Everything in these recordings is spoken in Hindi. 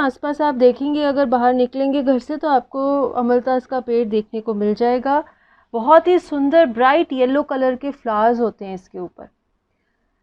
आसपास आप देखेंगे, अगर बाहर निकलेंगे घर से तो आपको अमलतास का पेड़ देखने को मिल जाएगा। बहुत ही सुंदर ब्राइट येलो कलर के फ्लावर्स होते हैं इसके ऊपर।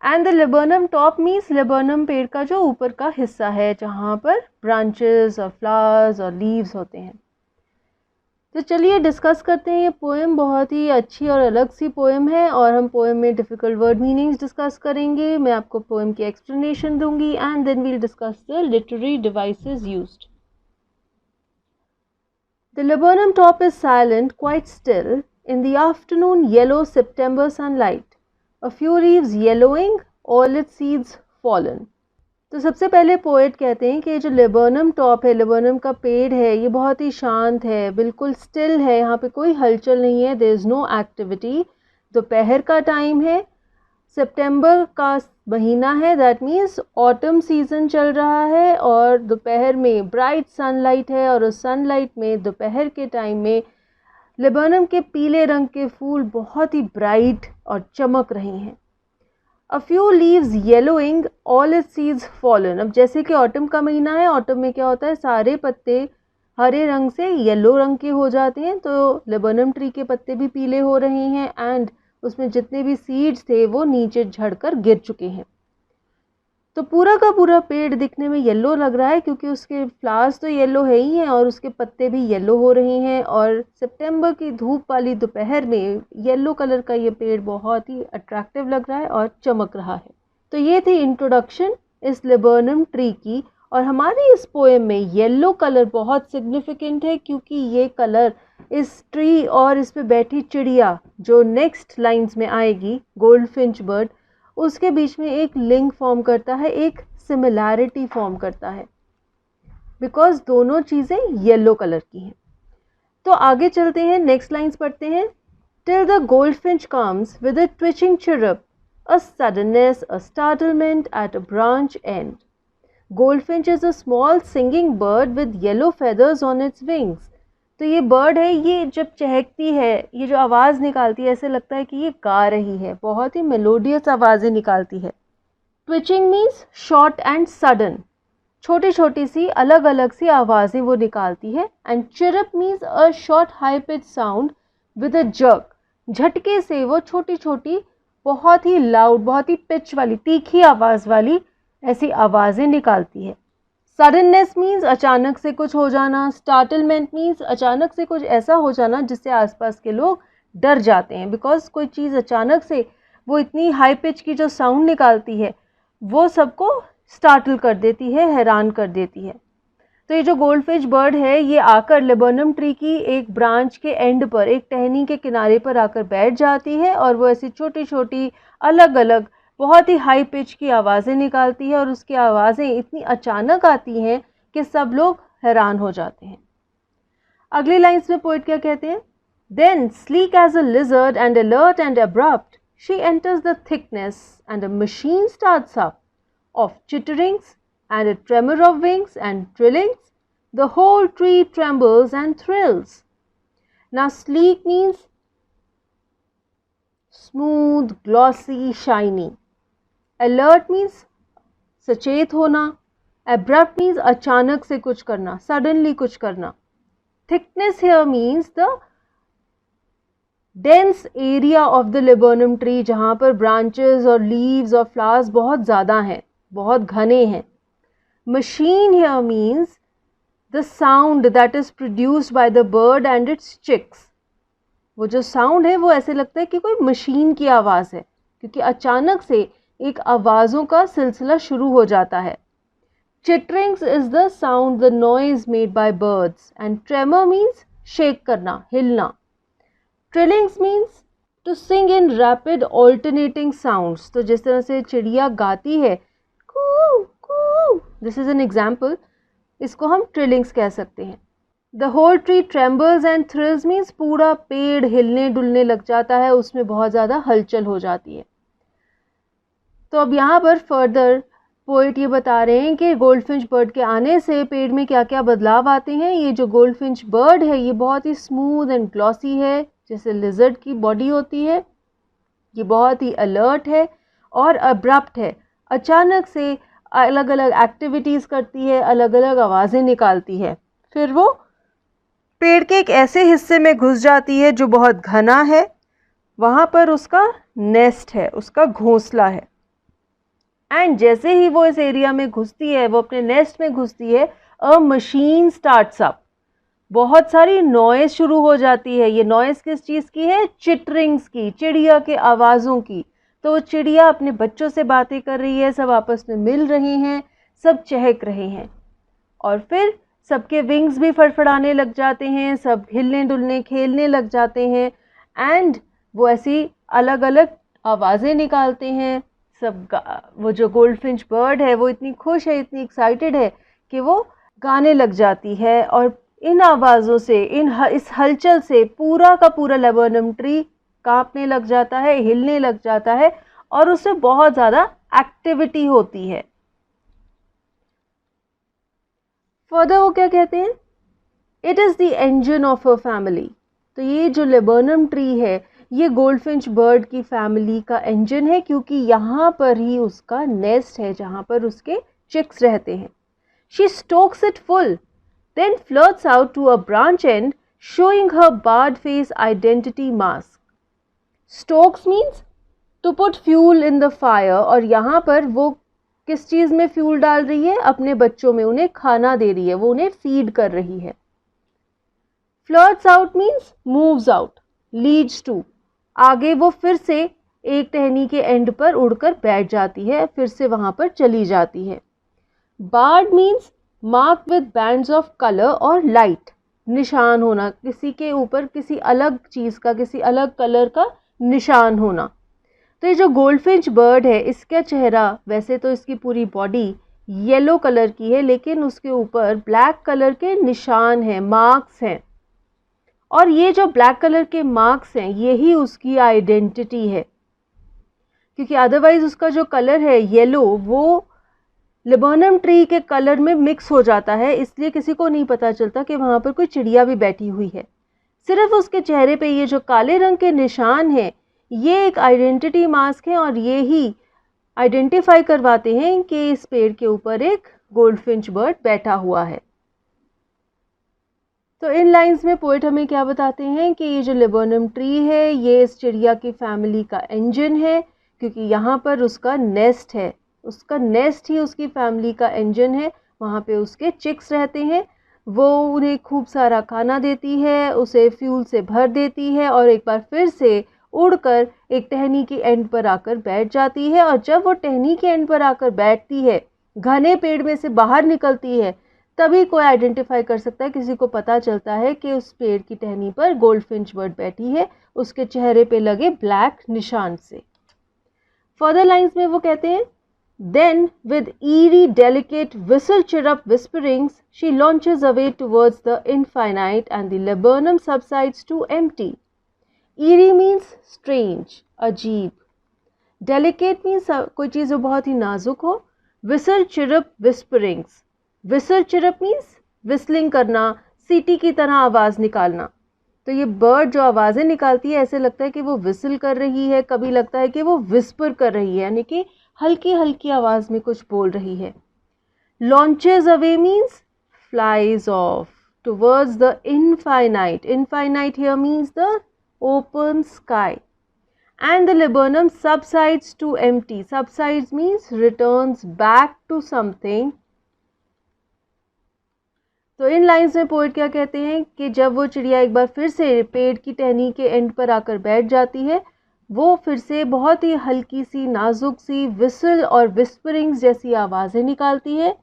एंड द लेबोनम टॉप मीन्स लेबोनम पेड़ का जो ऊपर का हिस्सा है जहाँ पर ब्रांचेस और फ्लावर्स और लीव्स होते हैं। तो चलिए डिस्कस करते हैं। ये पोएम बहुत ही अच्छी और अलग सी पोएम है और हम पोएम में डिफ़िकल्ट वर्ड मीनिंग्स डिस्कस करेंगे। मैं आपको पोएम की एक्सप्लेनेशन दूंगी and then we'll discuss the literary devices used. The laburnum top is silent, quite still, in the afternoon yellow September sunlight. A few leaves yellowing, all its seeds fallen. तो सबसे पहले पोएट कहते हैं कि जो लेबोनम टॉप है, लेबोनम का पेड़ है, ये बहुत ही शांत है, बिल्कुल स्टिल है, यहाँ पे कोई हलचल नहीं है, देयर इज़ नो एक्टिविटी। दोपहर का टाइम है, सितंबर का महीना है, दैट मीन्स ऑटम सीज़न चल रहा है और दोपहर में ब्राइट सनलाइट है और उस सनलाइट में दोपहर के टाइम में लेबोनम के पीले रंग के फूल बहुत ही ब्राइट और चमक रहे हैं। A few leaves yellowing, all its seeds fallen. अब जैसे कि ऑटम का महीना है, ऑटम में क्या होता है, सारे पत्ते हरे रंग से येलो रंग के हो जाते हैं, तो लेबोनम ट्री के पत्ते भी पीले हो रहे हैं एंड उसमें जितने भी सीड्स थे वो नीचे झड़कर गिर चुके हैं। तो पूरा का पूरा पेड़ दिखने में येलो लग रहा है क्योंकि उसके फ्लावर्स तो येलो है ही हैं और उसके पत्ते भी येलो हो रहे हैं और सितंबर की धूप वाली दोपहर में येलो कलर का ये पेड़ बहुत ही अट्रैक्टिव लग रहा है और चमक रहा है। तो ये थी इंट्रोडक्शन इस लेबोनम ट्री की। और हमारी इस पोएम में येलो कलर बहुत सिग्निफिकेंट है क्योंकि ये कलर इस ट्री और इस पे बैठी चिड़िया जो नेक्स्ट लाइन्स में आएगी, गोल्डफिंच बर्ड, उसके बीच में एक लिंक फॉर्म करता है, एक सिमिलैरिटी फॉर्म करता है, बिकॉज दोनों चीज़ें येलो कलर की हैं। तो आगे चलते हैं, नेक्स्ट लाइन्स पढ़ते हैं। Till the goldfinch comes with a twitching chirp, a suddenness, a startlement at a branch and. Goldfinch is a small singing bird with yellow feathers on its wings. तो ये बर्ड है, ये जब चहकती है, ये जो आवाज़ निकालती है, ऐसे लगता है कि ये गा रही है, बहुत ही मेलोडियस आवाज़ें निकालती है। Twitching means short and sudden, छोटी छोटी सी अलग अलग सी आवाज़ें वो निकालती है। And chirp means a short high pitch sound with a jerk, झटके से वो छोटी छोटी बहुत ही लाउड, बहुत ही पिच वाली, तीखी आवाज़ वाली ऐसी आवाज़ें निकालती है। सडननेस मीन्स अचानक से कुछ हो जाना। स्टार्टलमेंट मीन्स अचानक से कुछ ऐसा हो जाना जिससे आसपास के लोग डर जाते हैं, बिकॉज कोई चीज़ अचानक से वो इतनी हाई पिच की जो साउंड निकालती है वो सबको स्टार्टल कर देती है, हैरान कर देती है। तो ये जो गोल्डफिश बर्ड है ये आकर लेबोनम ट्री की एक ब्रांच के एंड पर, एक टहनी के किनारे पर आकर बैठ जाती है और वो ऐसी छोटी छोटी अलग अलग बहुत ही हाई पिच की आवाज़ें निकालती है और उसकी आवाज़ें इतनी अचानक आती हैं कि सब लोग हैरान हो जाते हैं। अगली लाइन्स में पोइट क्या कहते हैं? Then sleek as a lizard and alert and abrupt she enters the thickness and a machine starts up of chitterings and a tremor of wings and trillings, the whole tree trembles and thrills. Now sleek means smooth, glossy, shiny. Alert means सचेत होना. Abrupt means अचानक से कुछ करना, suddenly कुछ करना. Thickness here means the dense area of the laburnum tree जहाँ पर branches और leaves और flowers बहुत ज़्यादा हैं, बहुत घने हैं. Machine here means the sound that is produced by the bird and its chicks. वो जो साउंड है वो ऐसे लगता है कि कोई मशीन की आवाज़ है क्योंकि अचानक से एक आवाज़ों का सिलसिला शुरू हो जाता है. Chitterings is the sound, the noise made by birds, and tremor means shake करना, हिलना. Trillings means to sing in rapid alternating sounds. तो जिस तरह से चिड़िया गाती है, दिस इज एन एग्जाम्पल, इसको हम ट्रिलिंग्स कह सकते हैं. The whole tree trembles and thrills means पूरा पेड़ हिलने डुलने लग जाता है, उसमें बहुत ज़्यादा हलचल हो जाती है. तो अब यहाँ पर फर्दर पोइट ये बता रहे हैं कि गोल्डफिंच बर्ड के आने से पेड़ में क्या क्या बदलाव आते हैं. ये जो गोल्डफिंच बर्ड है ये बहुत ही स्मूथ एंड ग्लॉसी है, जैसे लिजर्ड की बॉडी होती है. ये बहुत ही अलर्ट है और अब्रप्ट है, अचानक से अलग अलग एक्टिविटीज़ करती है, अलग अलग आवाज़ें निकालती है। फिर वो पेड़ के एक ऐसे हिस्से में घुस जाती है जो बहुत घना है, वहाँ पर उसका नेस्ट है, उसका घोंसला है। एंड जैसे ही वो इस एरिया में घुसती है, वो अपने नेस्ट में घुसती है, अ मशीन स्टार्ट्स अप। बहुत सारी नॉइज़ शुरू हो जाती है। ये नॉइज़ किस चीज़ की है? चिटरिंग्स की, चिड़िया के आवाज़ों की। तो वो चिड़िया अपने बच्चों से बातें कर रही है, सब आपस में मिल रही हैं, सब चहक रहे हैं। और फिर सबके विंग्स भी फड़फड़ाने लग जाते हैं, सब हिलने डुलने खेलने लग जाते हैं। एंड वो ऐसी अलग अलग आवाज़ें निकालते हैं। वो जो गोल्डफिंच बर्ड है वो इतनी खुश है, इतनी एक्साइटेड है कि वो गाने लग जाती है। और इन आवाज़ों से, इस हलचल से पूरा का पूरा लेबोनम ट्री कांपने लग जाता है, हिलने लग जाता है, और उससे बहुत ज़्यादा एक्टिविटी होती है। फर्दर वो क्या कहते हैं? It is the engine of a family. तो ये जो लेबोनम ट्री है, ये गोल्डफिंच बर्ड की फैमिली का इंजन है, क्योंकि यहाँ पर ही उसका नेस्ट है, जहाँ पर उसके चिक्स रहते हैं। She Stokes it full, then flirts out to a branch end, showing her barred face identity mask. Stokes means to put fuel in the fire, और यहाँ पर वो किस चीज़ में फ्यूल डाल रही है? अपने बच्चों में, उन्हें खाना दे रही है, वो उन्हें फीड कर रही है। Flirts out means moves out, leads to, आगे वो फिर से एक टहनी के एंड पर उड़कर बैठ जाती है, फिर से वहाँ पर चली जाती है। Barred means mark with bands of colour और लाइट, निशान होना, किसी के ऊपर किसी अलग चीज़ का, किसी अलग कलर का निशान होना। तो ये जो गोल्डफिंच बर्ड है, इसका चेहरा, वैसे तो इसकी पूरी बॉडी येलो कलर की है, लेकिन उसके ऊपर ब्लैक कलर के निशान हैं, मार्क्स हैं। और ये जो ब्लैक कलर के मार्क्स हैं, यही उसकी आइडेंटिटी है, क्योंकि अदरवाइज उसका जो कलर है येलो, वो लेबोनम ट्री के कलर में मिक्स हो जाता है, इसलिए किसी को नहीं पता चलता कि वहाँ पर कोई चिड़िया भी बैठी हुई है। सिर्फ उसके चेहरे पे ये जो काले रंग के निशान हैं, ये एक आइडेंटिटी मास्क है, और ये ही आइडेंटिफाई करवाते हैं कि इस पेड़ के ऊपर एक गोल्डफिंच बर्ड बैठा हुआ है। तो इन लाइंस में पोएट हमें क्या बताते हैं कि ये जो लेबोनम ट्री है, ये इस चिड़िया की फैमिली का इंजन है, क्योंकि यहाँ पर उसका नेस्ट है, उसका नेस्ट ही उसकी फैमिली का इंजन है। वहाँ पे उसके चिक्स रहते हैं, वो उन्हें खूब सारा खाना देती है, उसे फ्यूल से भर देती है, और एक बार फिर से उड़कर एक टहनी की एंड पर आकर बैठ जाती है। और जब वो टहनी के एंड पर आकर बैठती है, घने पेड़ में से बाहर निकलती है, तभी कोई आइडेंटिफाई कर सकता है, किसी को पता चलता है कि उस पेड़ की टहनी पर गोल्डफिंच बर्ड बैठी है, उसके चेहरे पे लगे ब्लैक निशान से। फर्दर लाइंस में वो कहते हैं, then with eerie delicate whistle chirrup whisperings she launches away towards the infinite and the laburnum subsides to empty. Eerie means strange, अजीब। Delicate means कोई चीज़ जो बहुत ही नाजुक हो। Whistle chirrup whisperings, whistle chirrup means whistling करना, सीटी की तरह आवाज़ निकालना। तो ये बर्ड जो आवाज़ें निकालती है, ऐसे लगता है कि वो विसल कर रही है, कभी लगता है कि वो विस्पर कर रही है, यानी कि हल्की हल्की आवाज़ में कुछ बोल रही है। Launches away means flies off towards the infinite, infinite here means the open sky. And the लेबोनम subsides to empty, subsides means returns back to something. तो इन लाइंस में पोएट क्या कहते हैं कि जब वो चिड़िया एक बार फिर से पेड़ की टहनी के एंड पर आकर बैठ जाती है, वो फिर से बहुत ही हल्की सी, नाजुक सी विसल और विस्परिंग्स जैसी आवाज़ें निकालती है,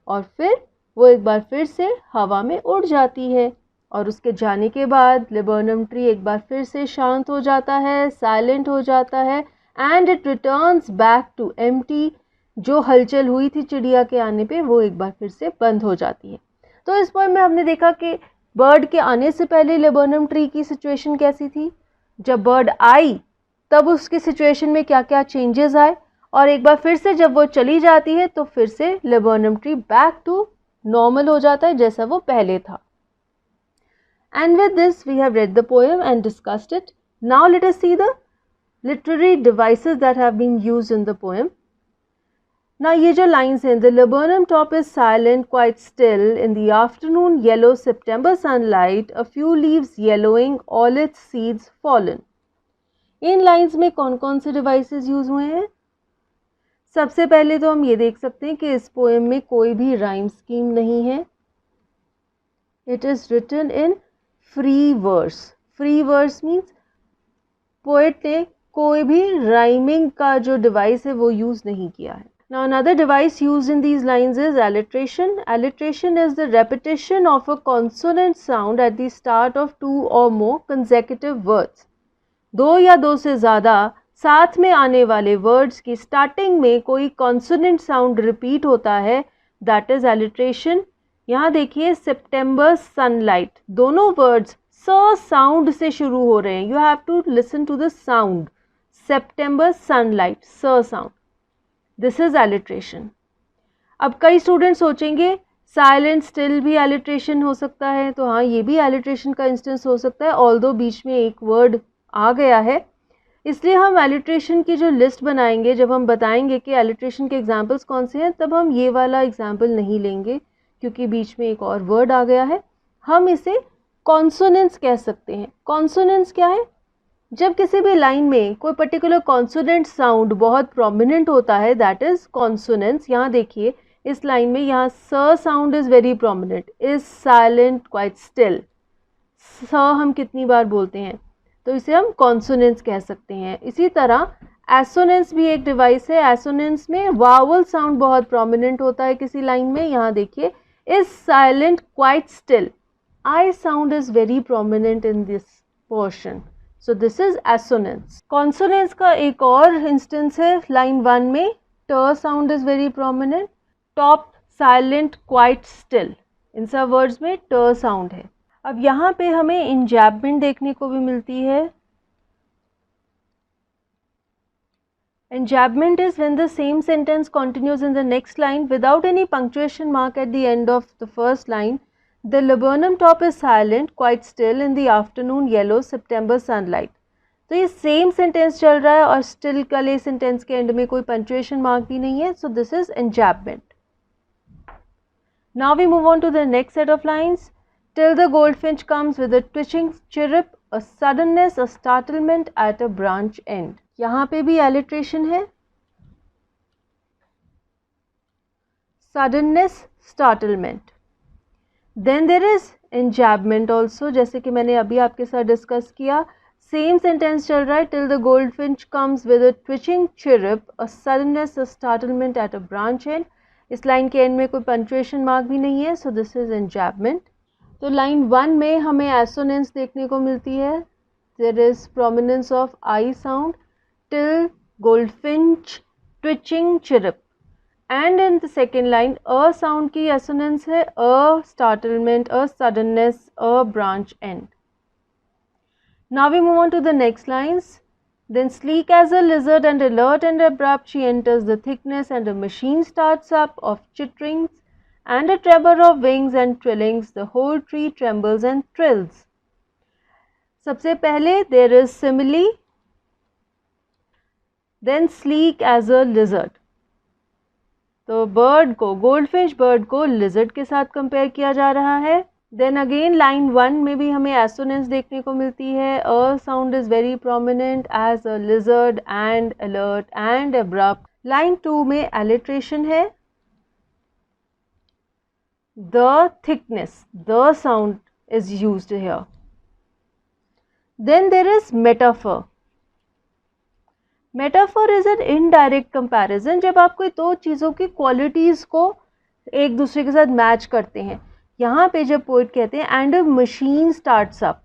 और फिर वो एक बार फिर से हवा में उड़ जाती है। और उसके जाने के बाद लेबोनम ट्री एक बार फिर से शांत हो जाता है, साइलेंट हो जाता है, and it returns back to empty. जो हलचल हुई थी चिड़िया के आने पे, वो एक बार फिर से बंद हो जाती है। तो इस पॉइंट में हमने देखा कि बर्ड के आने से पहले लेबोनम ट्री की सिचुएशन कैसी थी, जब बर्ड आई तब उसकी सिचुएशन में क्या क्या चेंजेस आए, और एक बार फिर से जब वो चली जाती है तो फिर से laburnum tree back to normal हो जाता है, जैसा वो पहले था। And with this we have read the poem and discussed it. Now let us see the literary devices that have been used in the poem. ना ये जो लाइन्स हैं, the laburnum top is silent quite still in the afternoon yellow September sunlight, a few leaves yellowing, all its seeds fallen. In lines में कौन कौन से डिवाइसेस यूज हुए हैं? सबसे पहले तो हम ये देख सकते हैं कि इस पोएम में कोई भी राइम स्कीम नहीं है. It is written in free verse. Free verse means poet ने कोई भी राइमिंग का जो डिवाइस है वो यूज नहीं किया है. Now another device used in these lines is alliteration. Alliteration is the repetition of a consonant sound at the start of two or more consecutive words. दो या दो से ज़्यादा साथ में आने वाले वर्ड्स की स्टार्टिंग में कोई कॉन्सोनेंट साउंड रिपीट होता है, दैट इज alliteration. यहाँ देखिए सितंबर सनलाइट, दोनों वर्ड्स स साउंड से शुरू हो रहे हैं. You have to listen to the sound. September sunlight, स साउंड. This is alliteration. अब कई स्टूडेंट सोचेंगे साइलेंट स्टिल भी alliteration हो सकता है, तो हाँ ये भी alliteration का इंस्टेंस हो सकता है, ऑल्दो बीच में एक वर्ड आ गया है. इसलिए हम alliteration की जो लिस्ट बनाएंगे, जब हम बताएंगे कि alliteration के एग्जाम्पल्स कौन से हैं, तब हम ये वाला एग्जाम्पल नहीं लेंगे क्योंकि बीच में एक और वर्ड आ गया है. हम इसे कॉन्सोनेंट्स कह सकते हैं. कॉन्सोनेंट्स क्या है? जब किसी भी लाइन में कोई पर्टिकुलर कॉन्सोनेंट साउंड बहुत प्रोमिनेंट होता है, दैट इज कॉन्सोनेंट्स. यहाँ देखिए इस लाइन में यहाँ स sound is very prominent, is silent quite still. स हम कितनी बार बोलते हैं, तो इसे हम कॉन्सोनेंट्स कह सकते हैं. इसी तरह एसोनेंस भी एक डिवाइस है. एसोनेंस में वावल साउंड बहुत प्रोमिनेंट होता है किसी लाइन में. यहाँ देखिए is silent quite still, I sound is very prominent in this portion. So this is assonance. Consonants का एक और इंस्टेंस है लाइन 1 में. T sound is very prominent. Top silent quite still, इन सब वर्ड्स में ट साउंड है. अब यहाँ पे हमें इंजैबमेंट देखने को भी मिलती है. Enjambment is when the same sentence continues in the next line without any punctuation mark at the end of the first line. The laburnum top is silent, quite still in the afternoon yellow September sunlight. तो ये सेम सेंटेंस चल रहा है और स्टिल वाले सेंटेंस के एंड में कोई पंक्चुएशन मार्क भी नहीं है. So this is enjambment. Now we move on to the next set of lines. Till the goldfinch comes with a twitching chirrup, a suddenness, a startlement at a branch end. यहाँ पे भी alliteration है. Suddenness, startlement. Then there is enjambment also, जैसे कि मैंने अभी आपके साथ डिस्कस किया. सेम सेंटेंस चल रहा है. Till the goldfinch comes with a twitching chirp, a suddenness, a startlement at a branch end. इस लाइन के एंड में कोई पंक्चुएशन मार्क भी नहीं है. So this is enjambment. तो लाइन 1 में हमें एसोनेंस देखने को मिलती है. There is prominence of I sound. Till goldfinch twitching chirp. And in the second line, a sound की assonance है, a startlement, a suddenness, a branch end. Now we move on to the next lines. Then sleek as a lizard and alert and abrupt, she enters the thickness and a machine starts up of chitterings and a tremor of wings and trillings. The whole tree trembles and trills. सबसे पहले there is simile. Then sleek as a lizard. तो बर्ड को, गोल्डफिश बर्ड को लिजर्ड के साथ कंपेयर किया जा रहा है. देन अगेन लाइन 1 में भी हमें एसोनेंस देखने को मिलती है. A sound is very prominent as a lizard and alert and abrupt. Line 2 में alliteration है. The thickness, the sound is used here. Then there is metaphor. Metaphor is an indirect comparison, जब आप कोई दो चीज़ों की क्वालिटीज़ को एक दूसरे के साथ मैच करते हैं. यहाँ पे जब पोइट कहते हैं and a machine starts up,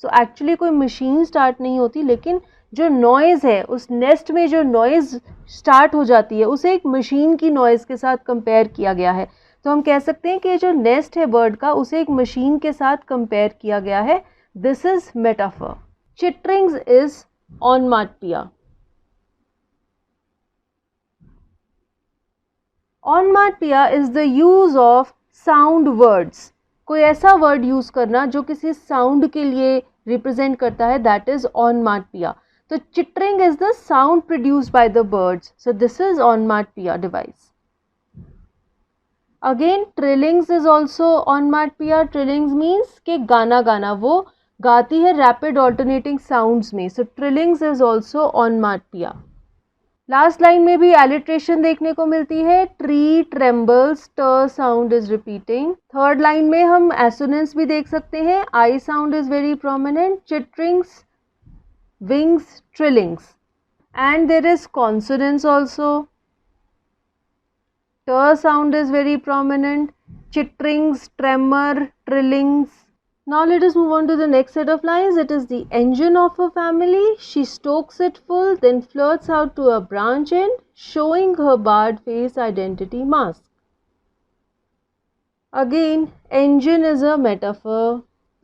so actually कोई मशीन स्टार्ट नहीं होती, लेकिन जो नॉइज़ है उस नेस्ट में जो नॉइज़ स्टार्ट हो जाती है उसे एक मशीन की नॉइज़ के साथ कंपेयर किया गया है. तो हम कह सकते हैं कि जो नेस्ट है बर्ड का उसे एक मशीन के साथ कंपेयर किया गया है. This is metaphor. Chitterings is onomatopoeia. Onomatopoeia is the use of sound words. कोई ऐसा वर्ड यूज करना जो किसी साउंड के लिए रिप्रेजेंट करता है, दैट इज ऑनमाटपिया. तो chittering is the sound produced by the birds. So this is onomatopoeia device. Again trillings is also onomatopoeia. Trillings means के गाना गाना, वो गाती है रैपिड ऑल्टरनेटिंग साउंड्स में. So trillings is also onomatopoeia. Last line में भी एलिट्रेशन देखने को मिलती है. Tree trembles, T sound is repeating. Third line में हम एसोनेंस भी देख सकते हैं. I sound is very prominent. Chitterings, wings, trillings. And there is consonance also. T sound is very prominent. Chitterings, tremor, trillings. Now let us move on to the next set of lines. It is the engine of a family. She stokes it full, then flirts out to a branch end, showing her barred face identity mask. Again, engine is a metaphor.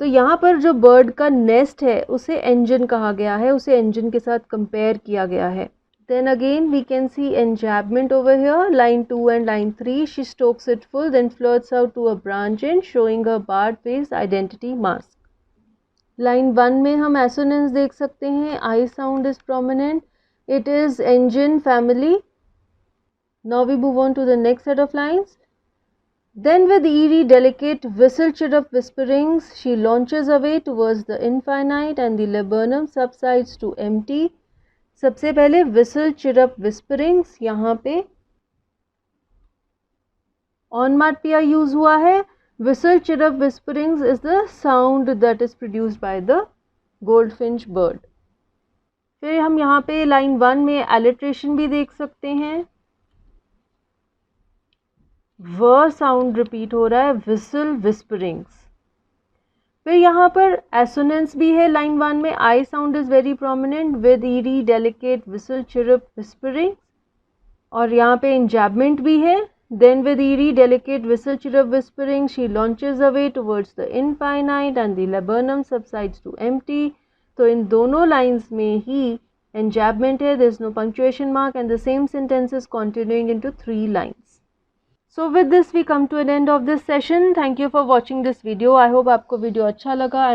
तो यहाँ पर जो बर्ड का नेस्ट है उसे engine कहा गया है, उसे engine के साथ कंपेयर किया गया है. Then again we can see enjambment over here, line 2 and line 3. She stokes it full, then flirts out to a branch end, showing her barred face identity mask. Line 1 में हम assonance देख सकते हैं. I sound is prominent. It is engine family. Now we move on to the next set of lines. Then with eerie delicate whistle chirrup whisperings, she launches away towards the infinite and the laburnum subsides to empty. सबसे पहले विसल चिरप विस्परिंग्स, यहाँ पे ऑनमाटपिया यूज हुआ है. Whistle chirp whisperings is the sound that is produced by the goldfinch bird. फिर हम यहाँ पे लाइन 1 में एलिट्रेशन भी देख सकते हैं. व साउंड रिपीट हो रहा है, विसल विस्परिंग्स. फिर यहाँ पर एसोनेंस भी है लाइन 1 में. I sound is very prominent with eerie delicate whistle chirp whispering. और यहाँ पे इंजैबमेंट भी है. Then with eerie delicate whistle chirp whispering she launches away towards the infinite and the laburnum subsides to empty. तो इन दोनों लाइन्स में ही इंजैबमेंट है. There is no punctuation mark and the same sentence is continuing into 3 lines. So with this we come to an end of this session. Thank you for watching this video. I hope आपको वीडियो अच्छा लगा and